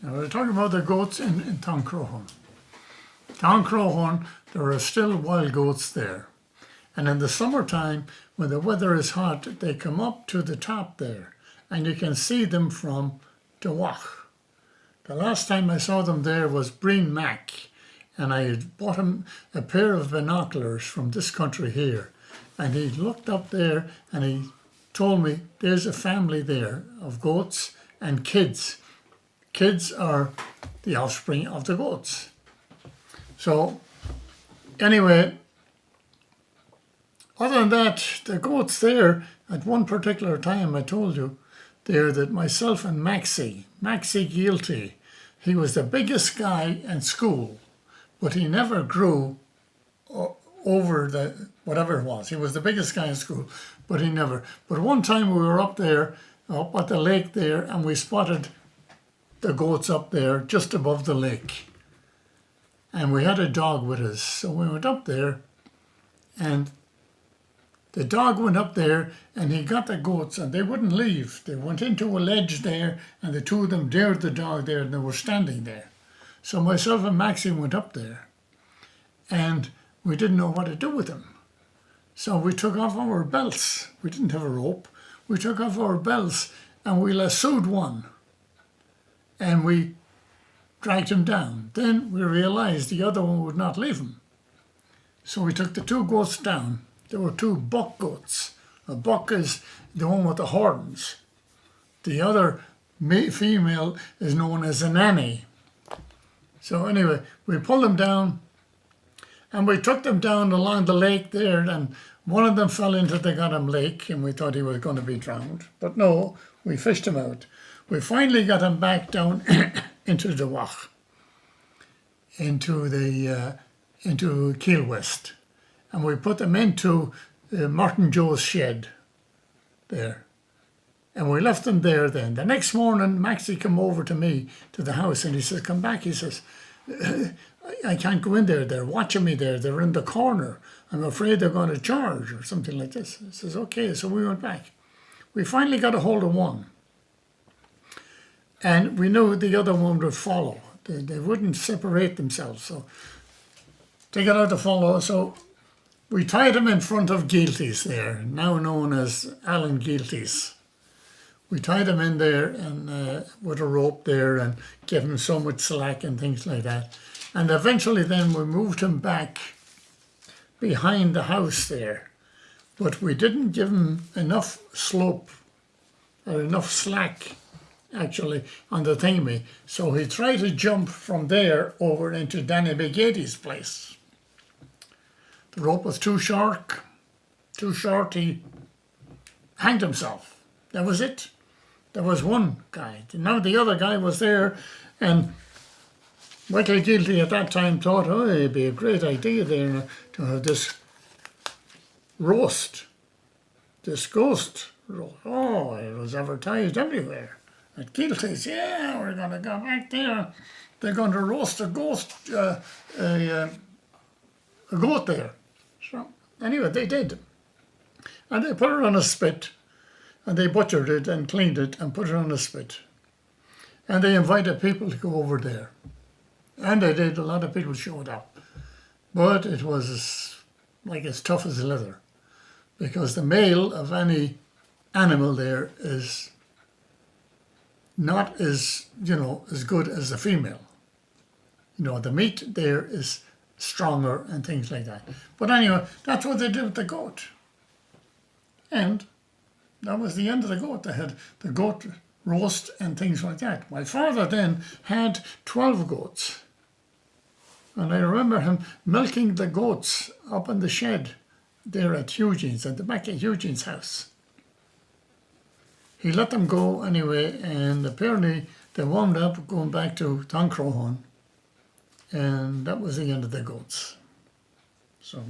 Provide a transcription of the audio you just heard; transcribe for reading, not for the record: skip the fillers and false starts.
Now we're talking about the goats in Town Crowhorn. Town Crowhorn, there are still wild goats there. And in the summertime, when the weather is hot, they come up to the top there, and you can see them from the Wach. The last time I saw them there was Breen Mac, and I had bought him a pair of binoculars from this country here. And he looked up there and he told me there's a family there of goats and kids. Kids are the offspring of the goats. So anyway, other than that, the goats there, at one particular time I told you there that myself and Maxie Guilty, he was the biggest guy in school, but he never grew over the whatever it was. He was the biggest guy in school, but he never. But one time we were up there, up at the lake there, and we spotted the goats up there just above the lake. And we had a dog with us. So we went up there, and the dog went up there and he got the goats and they wouldn't leave. They went into a ledge there and the two of them dared the dog there and they were standing there. So myself and Maxie went up there and we didn't know what to do with them. So we took off our belts. We didn't have a rope. We took off our belts and we lassoed one and we dragged him down. Then we realized the other one would not leave him. So we took the two goats down. There were two buck goats. A buck is the one with the horns. The other female is known as a nanny. So anyway, we pulled them down and we took them down along the lake there, and one of them fell into the Gotham Lake and we thought he was going to be drowned. But no, we fished him out. We finally got him back down into the Wach, into Kiel West. And we put them into Martin Joe's shed there. And we left them there then. The next morning, Maxie came over to me, to the house, and he says, come back. He says, I can't go in there. They're watching me there. They're in the corner. I'm afraid they're going to charge or something like this. I says, okay. So we went back. We finally got a hold of one. And we knew the other one would follow. They wouldn't separate themselves. So they got out to follow. So we tied him in front of Guilty's there, now known as Alan Guilty's. We tied him in there and with a rope there and gave him so much slack and things like that. And eventually then we moved him back behind the house there. But we didn't give him enough slope or enough slack actually on the thingy. So he tried to jump from there over into Danny Bigetti's place. The rope was too short, he hanged himself. That was it. There was one guy. Now the other guy was there, and Michael Guilty at that time thought, oh, it'd be a great idea there to have this roast, this ghost roast. Oh, it was advertised everywhere. At Guilty's, yeah, we're going to go back there. They're going to roast a ghost, a goat there. So anyway, they did. And they put it on a spit, and they butchered it and cleaned it and put it on a spit. And they invited people to go over there. And they did. A lot of people showed up. But it was like as tough as leather, because the male of any animal there is not as, as good as the female. The meat there is stronger and things like that. But anyway, that's what they did with the goat. And that was the end of the goat. They had the goat roast and things like that. My father then had 12 goats. And I remember him milking the goats up in the shed there at Eugene's, at the back of Eugene's house. He let them go anyway, and apparently they wound up going back to Town Crowhorn. And that was the end of the goats. So